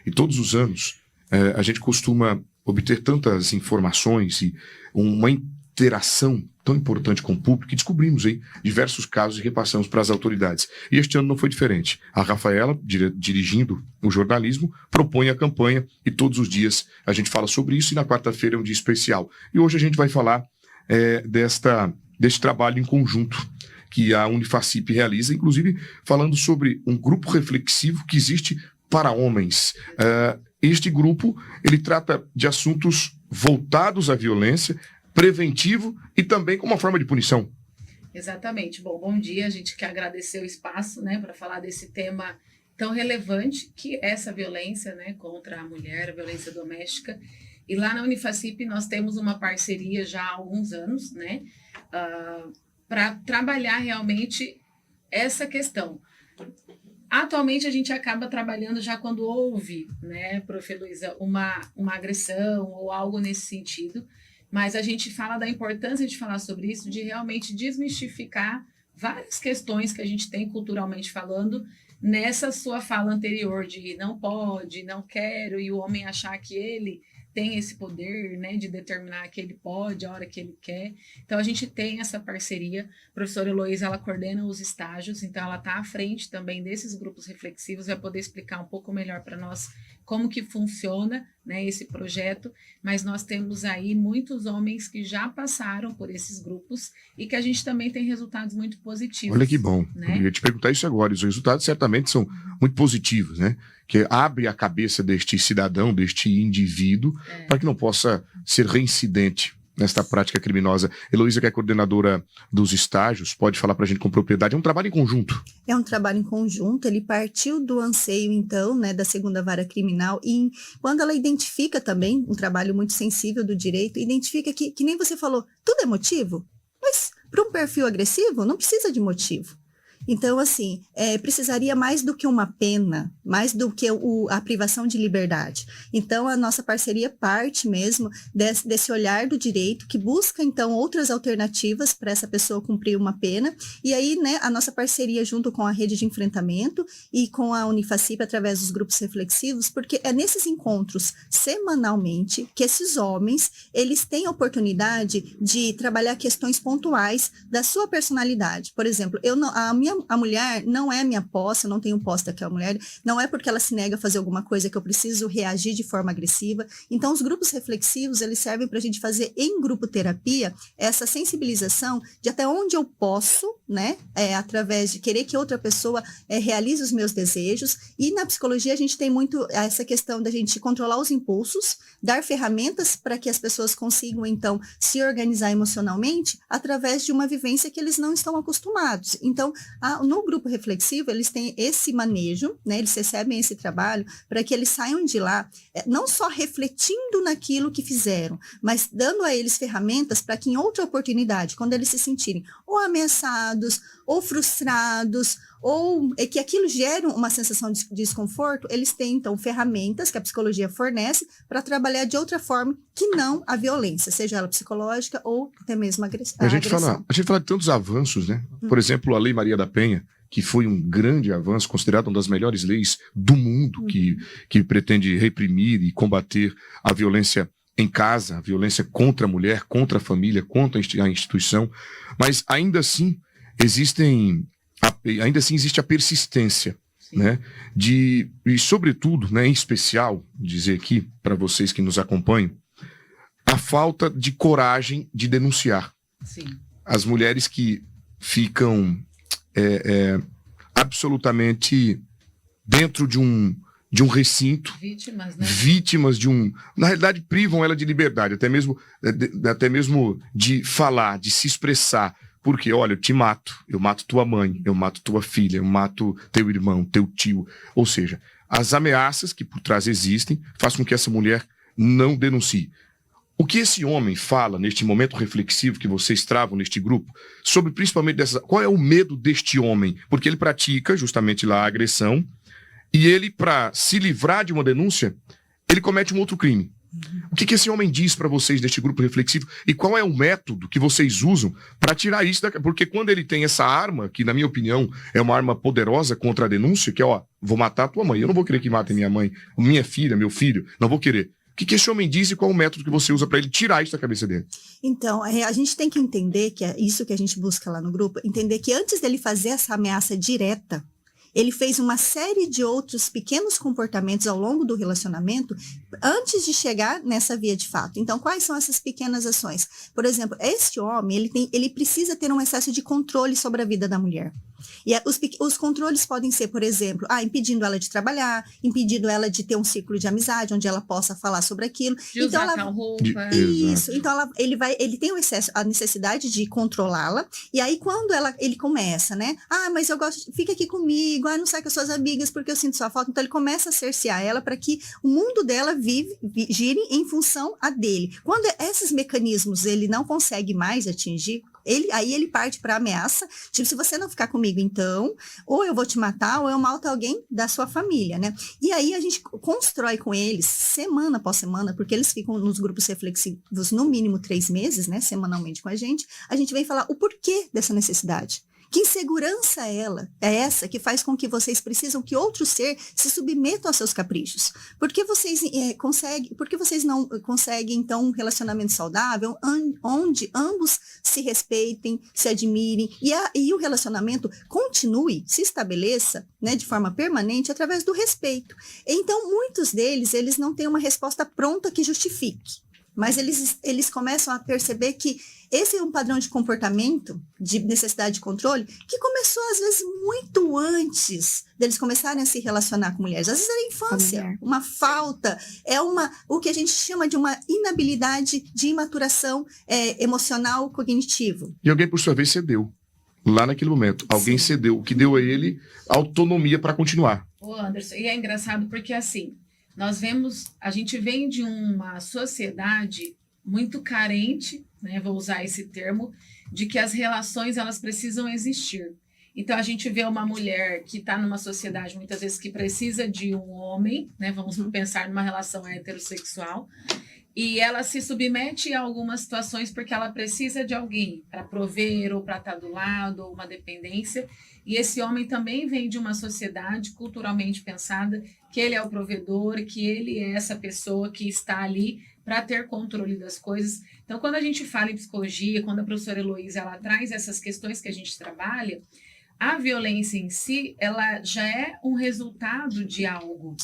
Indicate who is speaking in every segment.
Speaker 1: E todos os anos a gente costuma obter tantas informações e uma interação tão importante com o público que descobrimos aí diversos casos e repassamos para as autoridades. E este ano não foi diferente. A Rafaela, dirigindo o jornalismo, propõe a campanha e todos os dias a gente fala sobre isso e na quarta-feira é um dia especial. E hoje a gente vai falar deste trabalho em conjunto que a Unifacip realiza, inclusive falando sobre um grupo reflexivo que existe para homens. Este grupo, ele trata de assuntos voltados à violência, preventivo e também como uma forma de punição.
Speaker 2: Exatamente. Bom dia. A gente quer agradecer o espaço, né, para falar desse tema tão relevante que é essa violência, né, contra a mulher, a violência doméstica. E lá na Unifacip nós temos uma parceria já há alguns anos, né, para trabalhar realmente essa questão. Atualmente a gente acaba trabalhando já quando houve, né, Prof. Heloísa, uma agressão ou algo nesse sentido. Mas a gente fala da importância de falar sobre isso, de realmente desmistificar várias questões que a gente tem culturalmente falando nessa sua fala anterior de não pode, não quero, e o homem achar que ele tem esse poder, né, de determinar que ele pode, a hora que ele quer. Então, a gente tem essa parceria. A professora Heloísa, ela coordena os estágios, então ela está à frente também desses grupos reflexivos, vai poder explicar um pouco melhor para nós como que funciona, né, esse projeto, mas nós temos aí muitos homens que já passaram por esses grupos e que a gente também tem resultados muito positivos.
Speaker 1: Olha que bom,
Speaker 2: né?
Speaker 1: Eu ia te perguntar isso agora, os resultados certamente são muito positivos, né? Que abre a cabeça deste cidadão, deste indivíduo, para que não possa ser reincidente nesta prática criminosa. Heloísa, que é coordenadora dos estágios, pode falar para a gente com propriedade. É um trabalho em conjunto.
Speaker 3: É um trabalho em conjunto, ele partiu do anseio, então, né, da segunda vara criminal, e quando ela identifica também, um trabalho muito sensível do direito, identifica que nem você falou, tudo é motivo, mas para um perfil agressivo não precisa de motivo. Então, assim, precisaria mais do que uma pena, mais do que a privação de liberdade. Então, a nossa parceria parte mesmo desse olhar do direito, que busca, então, outras alternativas para essa pessoa cumprir uma pena. E aí, né, a nossa parceria junto com a rede de enfrentamento e com a Unifacip, através dos grupos reflexivos, porque é nesses encontros, semanalmente, que esses homens, eles têm a oportunidade de trabalhar questões pontuais da sua personalidade. Por exemplo, a mulher não é minha posse, eu não tenho posse daquela mulher, não é porque ela se nega a fazer alguma coisa que eu preciso reagir de forma agressiva. Então, os grupos reflexivos, eles servem para a gente fazer em grupo terapia essa sensibilização de até onde eu posso, né, através de querer que outra pessoa realize os meus desejos. E na psicologia a gente tem muito essa questão da gente controlar os impulsos, dar ferramentas para que as pessoas consigam, então, se organizar emocionalmente através de uma vivência que eles não estão acostumados. Então, no grupo reflexivo, eles têm esse manejo, né, eles recebem esse trabalho para que eles saiam de lá, não só refletindo naquilo que fizeram, mas dando a eles ferramentas para que em outra oportunidade, quando eles se sentirem ou ameaçados, ou frustrados, ou que aquilo gere uma sensação de desconforto, eles têm, então, ferramentas que a psicologia fornece para trabalhar de outra forma que não a violência, seja ela psicológica ou até mesmo a agressão.
Speaker 1: A gente fala de tantos avanços, né? Por exemplo, a Lei Maria da Penha, que foi um grande avanço, considerado uma das melhores leis do mundo, que pretende reprimir e combater a violência em casa, a violência contra a mulher, contra a família, contra a instituição, mas ainda assim existe a persistência, né, e sobretudo, né, em especial, dizer aqui para vocês que nos acompanham, a falta de coragem de denunciar.
Speaker 2: Sim.
Speaker 1: As mulheres que ficam absolutamente dentro de um recinto,
Speaker 2: vítimas, né?
Speaker 1: Vítimas na realidade privam ela de liberdade, até mesmo de falar, de se expressar. Porque, olha, eu mato tua mãe, eu mato tua filha, eu mato teu irmão, teu tio. Ou seja, as ameaças que por trás existem fazem com que essa mulher não denuncie. O que esse homem fala neste momento reflexivo que vocês travam neste grupo, sobre principalmente qual é o medo deste homem? Porque ele pratica justamente lá a agressão, e ele, para se livrar de uma denúncia, ele comete um outro crime. O que esse homem diz para vocês neste grupo reflexivo? E qual é o método que vocês usam para tirar isso? Porque quando ele tem essa arma, que na minha opinião é uma arma poderosa contra a denúncia, que é, ó, vou matar a tua mãe, eu não vou querer que matem minha mãe, minha filha, meu filho, não vou querer. O que esse homem diz e qual é o método que você usa para ele tirar isso da cabeça dele?
Speaker 3: Então, a gente tem que entender, que é isso que a gente busca lá no grupo, entender que antes dele fazer essa ameaça direta, ele fez uma série de outros pequenos comportamentos ao longo do relacionamento antes de chegar nessa via de fato. Então, quais são essas pequenas ações? Por exemplo, este homem, ele precisa ter um excesso de controle sobre a vida da mulher. E os controles podem ser, por exemplo, impedindo ela de trabalhar, impedindo ela de ter um ciclo de amizade, onde ela possa falar sobre aquilo.
Speaker 2: De usar tal roupa.
Speaker 3: Isso. Então, ele tem o excesso, a necessidade de controlá-la. E aí, quando ele começa, né? Mas eu gosto, fica aqui comigo, não sai com as suas amigas porque eu sinto sua falta. Então, ele começa a cercear ela para que o mundo dela gire em função a dele. Quando esses mecanismos ele não consegue mais atingir, aí ele parte para ameaça, tipo, se você não ficar comigo, então, ou eu vou te matar, ou eu mato alguém da sua família, né? E aí a gente constrói com eles, semana após semana, porque eles ficam nos grupos reflexivos no mínimo 3 meses, né, semanalmente com a gente vem falar o porquê dessa necessidade. Que insegurança é essa que faz com que vocês precisam que outro ser se submetam aos seus caprichos? Por que vocês não conseguem, então, um relacionamento saudável onde ambos se respeitem, se admirem e o relacionamento continue, se estabeleça, né, de forma permanente através do respeito? Então, muitos deles, eles não têm uma resposta pronta que justifique. Mas eles começam a perceber que esse é um padrão de comportamento, de necessidade de controle, que começou, às vezes, muito antes deles começarem a se relacionar com mulheres. Às vezes era infância, uma falta, o que a gente chama de uma inabilidade de imaturação emocional cognitivo.
Speaker 1: E alguém, por sua vez, cedeu. Lá naquele momento, alguém cedeu, o que deu a ele autonomia para continuar.
Speaker 2: Ô, Anderson, e é engraçado porque, assim, a gente vem de uma sociedade muito carente, né, vou usar esse termo, de que as relações elas precisam existir. Então a gente vê uma mulher que está numa sociedade muitas vezes que precisa de um homem, né, vamos pensar numa relação heterossexual, e ela se submete a algumas situações porque ela precisa de alguém para prover ou para estar do lado, ou uma dependência. E esse homem também vem de uma sociedade culturalmente pensada que ele é o provedor, que ele é essa pessoa que está ali para ter controle das coisas. Então, quando a gente fala em psicologia, quando a professora Heloísa ela traz essas questões que a gente trabalha, a violência em si, ela já é um resultado de algo.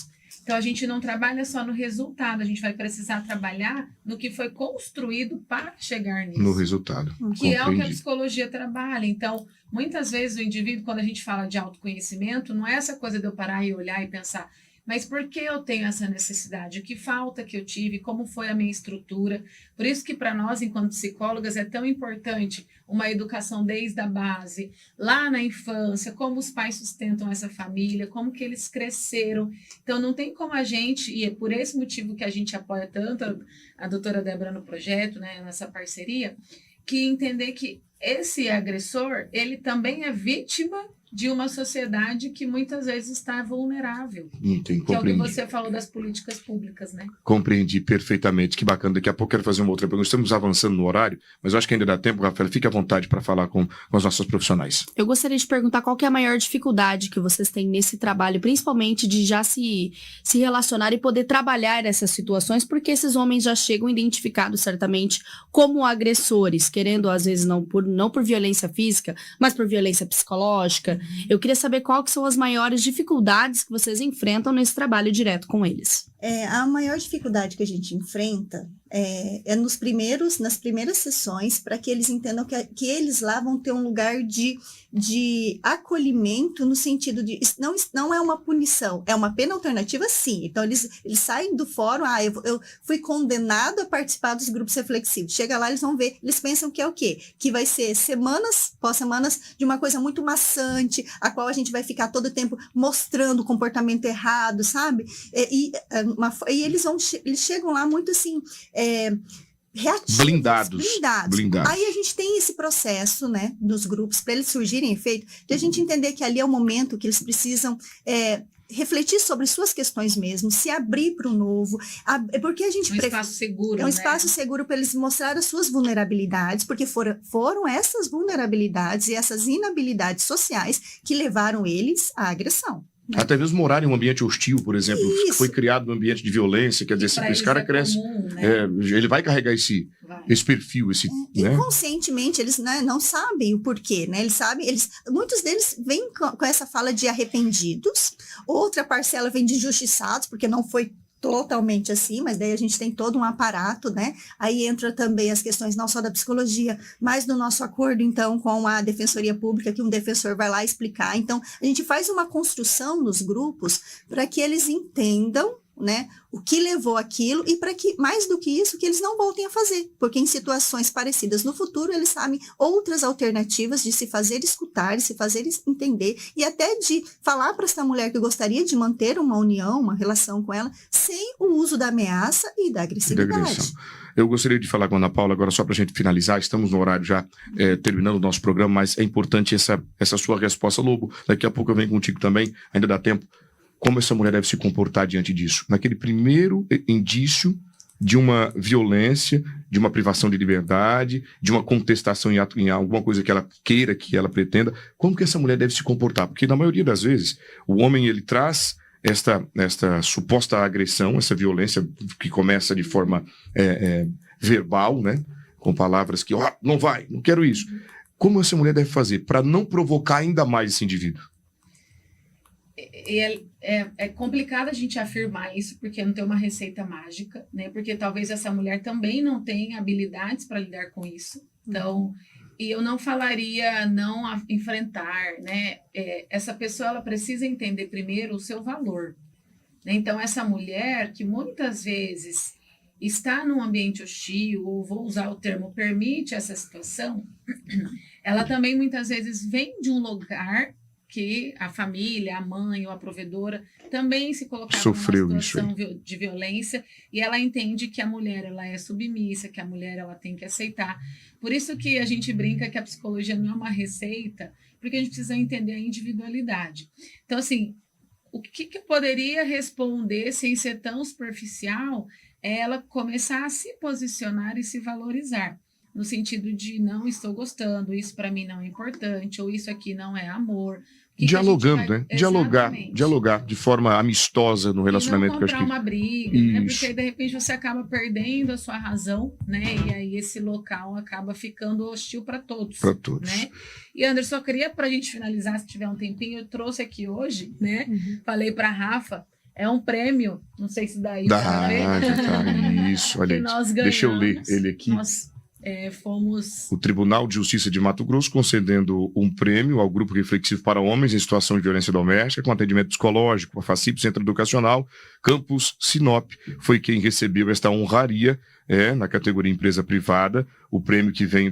Speaker 2: Então, a gente não trabalha só no resultado, a gente vai precisar trabalhar no que foi construído para chegar nisso.
Speaker 1: No resultado.
Speaker 2: Que é o que a psicologia trabalha. Então, muitas vezes o indivíduo, quando a gente fala de autoconhecimento, não é essa coisa de eu parar e olhar e pensar, mas por que eu tenho essa necessidade? O que falta que eu tive? Como foi a minha estrutura? Por isso que para nós, enquanto psicólogas, é tão importante uma educação desde a base, lá na infância, como os pais sustentam essa família, como que eles cresceram. Então, não tem como a gente, e é por esse motivo que a gente apoia tanto a doutora Débora no projeto, né, nessa parceria, que entender que esse agressor, ele também é vítima de uma sociedade que muitas vezes está vulnerável. Que é o que você falou das políticas públicas, né?
Speaker 1: Compreendi perfeitamente, que bacana. Daqui a pouco eu quero fazer uma outra pergunta. Estamos avançando no horário, mas eu acho que ainda dá tempo, Rafael. Fique à vontade para falar com os nossos profissionais.
Speaker 4: Eu gostaria de perguntar qual que é a maior dificuldade que vocês têm nesse trabalho, principalmente de já se relacionar e poder trabalhar essas situações, porque esses homens já chegam identificados certamente como agressores, querendo às vezes não por violência física, mas por violência psicológica. Eu queria saber qual que são as maiores dificuldades que vocês enfrentam nesse trabalho direto com eles.
Speaker 3: A maior dificuldade que a gente enfrenta é nas primeiras sessões, para que eles entendam que eles lá vão ter um lugar de acolhimento, no sentido de, não é uma punição, é uma pena alternativa, sim. Então, eles saem do fórum, eu fui condenado a participar dos grupos reflexivos. Chega lá, eles vão ver, eles pensam que é o quê? Que vai ser semanas, pós-semanas, de uma coisa muito maçante, a qual a gente vai ficar todo o tempo mostrando o comportamento errado, sabe? E eles chegam lá muito assim, reativos, blindados. Aí a gente tem esse processo, né, nos grupos, para eles surgirem efeito, de a gente entender que ali é o momento que eles precisam refletir sobre suas questões mesmo, se abrir para o novo, porque a gente...
Speaker 2: Um espaço seguro,
Speaker 3: É um espaço seguro para eles mostrar as suas vulnerabilidades, porque foram essas vulnerabilidades e essas inabilidades sociais que levaram eles à agressão.
Speaker 1: Até mesmo morar em um ambiente hostil, por exemplo, que
Speaker 3: Isso.
Speaker 1: foi criado num ambiente de violência, quer dizer, esse cara cresce,
Speaker 2: comum, né?
Speaker 1: ele vai carregar esse perfil, né?
Speaker 3: Inconscientemente, eles, né, não sabem o porquê, né? Muitos deles vêm com essa fala de arrependidos, outra parcela vem de injustiçados, porque não foi totalmente assim, mas daí a gente tem todo um aparato, né? Aí entra também as questões não só da psicologia, mas do nosso acordo, então, com a Defensoria Pública, que um defensor vai lá explicar. Então, a gente faz uma construção nos grupos para que eles entendam, né, o que levou aquilo e para que, mais do que isso, que eles não voltem a fazer, porque em situações parecidas no futuro, eles sabem outras alternativas de se fazer escutar, de se fazer entender e até de falar para essa mulher que gostaria de manter uma união, uma relação com ela, sem o uso da ameaça e da agressividade.
Speaker 1: Eu gostaria de falar com a Ana Paula agora, só para a gente finalizar, estamos no horário já terminando o nosso programa, mas é importante essa sua resposta, Lobo. Daqui a pouco eu venho contigo também, ainda dá tempo. Como essa mulher deve se comportar diante disso? Naquele primeiro indício de uma violência, de uma privação de liberdade, de uma contestação em alguma coisa que ela queira, que ela pretenda, como que essa mulher deve se comportar? Porque na maioria das vezes, o homem ele traz esta suposta agressão, essa violência que começa de forma verbal, né? Com palavras que, não vai, não quero isso. Como essa mulher deve fazer para não provocar ainda mais esse indivíduo?
Speaker 2: É complicado a gente afirmar isso, porque não tem uma receita mágica, né? Porque talvez essa mulher também não tenha habilidades para lidar com isso. Então, e eu não falaria não enfrentar, né? Essa pessoa, ela precisa entender primeiro o seu valor, né? Então, essa mulher que muitas vezes está num ambiente hostil, ou vou usar o termo, permite essa situação, ela também muitas vezes vem de um lugar que a família, a mãe ou a provedora também se colocava numa situação de violência, e ela entende que a mulher ela é submissa, que a mulher ela tem que aceitar. Por isso que a gente brinca que a psicologia não é uma receita, porque a gente precisa entender a individualidade. Então, assim, o que eu poderia responder sem ser tão superficial é ela começar a se posicionar e se valorizar, no sentido de não estou gostando, isso para mim não é importante, ou isso aqui não é amor.
Speaker 1: Dialogando, né? Dialogar de forma amistosa no relacionamento.
Speaker 2: E não comprar uma briga, né? Porque aí, de repente, você acaba perdendo a sua razão, né? E aí esse local acaba ficando hostil para todos.
Speaker 1: Para todos.
Speaker 2: Né? E, Anderson, só queria, para a gente finalizar, se tiver um tempinho, eu trouxe aqui hoje, né? Falei para a Rafa, é um prêmio, não sei se daí para ver.
Speaker 1: Isso, olha aí. Deixa eu ler ele aqui.
Speaker 2: Fomos...
Speaker 1: O Tribunal de Justiça de Mato Grosso concedendo um prêmio ao Grupo Reflexivo para Homens em Situação de Violência Doméstica, com atendimento psicológico, a FACIP, Centro Educacional, Campus Sinop, foi quem recebeu esta honraria, na categoria empresa privada, o prêmio que vem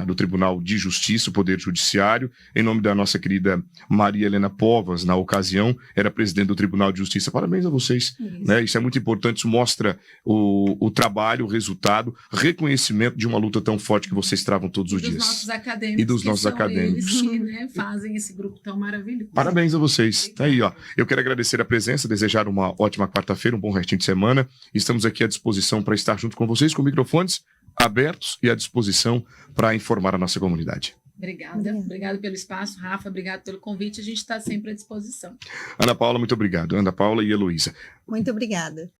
Speaker 1: do Tribunal de Justiça, o Poder Judiciário, em nome da nossa querida Maria Helena Povas, na ocasião, era presidente do Tribunal de Justiça. Parabéns a vocês. Né? Isso é muito importante, isso mostra o trabalho, o resultado, reconhecimento de uma luta tão forte que vocês travam todos os dias.
Speaker 2: E dos nossos acadêmicos. Eles que, né, fazem esse grupo tão maravilhoso.
Speaker 1: Parabéns a vocês. Tá aí, ó. Eu quero agradecer a presença, desejar uma ótima quarta-feira, um bom restinho de semana. Estamos aqui à disposição para estar junto com vocês, com microfones abertos e à disposição para informar a nossa comunidade.
Speaker 2: Obrigada pelo espaço, Rafa, obrigado pelo convite, a gente está sempre à disposição.
Speaker 1: Ana Paula, muito obrigado. Ana Paula e Heloísa.
Speaker 3: Muito obrigada.